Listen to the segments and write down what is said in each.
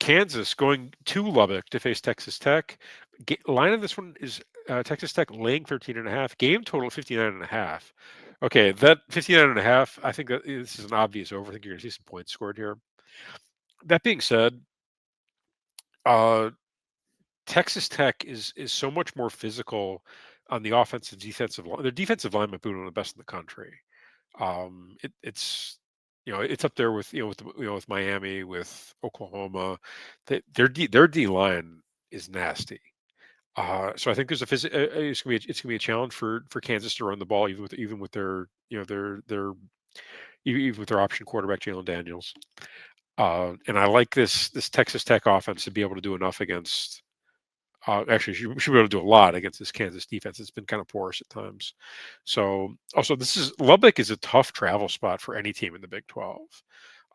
Kansas going to Lubbock to face Texas Tech. Line of this one is Texas Tech laying 13.5. Game total 59.5. Okay, that 59.5. I think that this is an obvious over. I think you're going to see some points scored here. That being said, uh, Texas Tech is so much more physical on the offensive defensive line. Their defensive line might be one of the best in the country. It's it's up there with with Miami, with Oklahoma. Their D line is nasty. So I think there's it's gonna be a challenge for Kansas to run the ball even with their even with their option quarterback Jalen Daniels. And I like this Texas Tech offense to be able to do enough against. Actually, should be able to do a lot against this Kansas defense. It's been kind of porous at times. So, also, this is Lubbock is a tough travel spot for any team in the Big 12.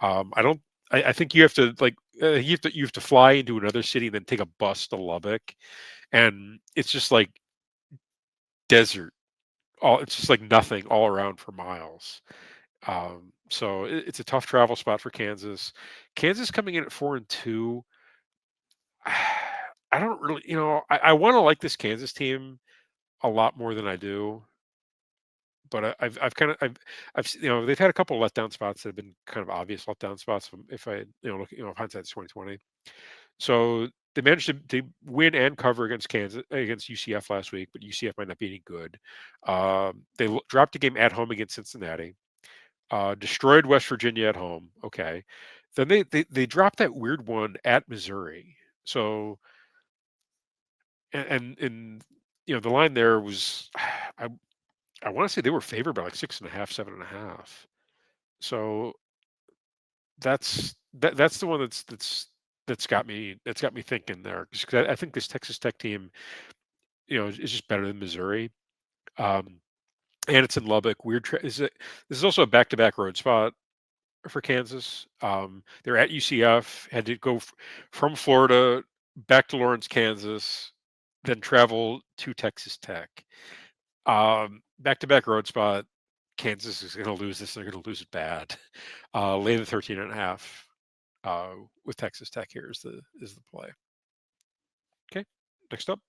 I don't. I think you have to you have to fly into another city and then take a bus to Lubbock, and it's just like desert. All it's just like nothing all around for miles. So it's a tough travel spot for Kansas. Kansas coming in at 4-2. I don't really, I want to like this Kansas team a lot more than I do, but I've kind of they've had a couple of letdown spots that have been kind of obvious letdown spots. If I look hindsight's 2020. So they managed to win and cover against against UCF last week, but UCF might not be any good. They dropped a game at home against Cincinnati. Destroyed West Virginia at home. Okay, then they dropped that weird one at Missouri. So and the line there was I I want to say they were favored by like 6.5, 7.5. So that's the one that's got me thinking there because I think this Texas Tech team is just better than Missouri. Um, and it's in Lubbock. This is also a back-to-back road spot for Kansas. They're at UCF, had to go from Florida back to Lawrence, Kansas, then travel to Texas Tech. Back-to-back road spot. Kansas is going to lose this. They're going to lose it bad. Lay the 13.5 with Texas Tech here is the play. Okay, next up.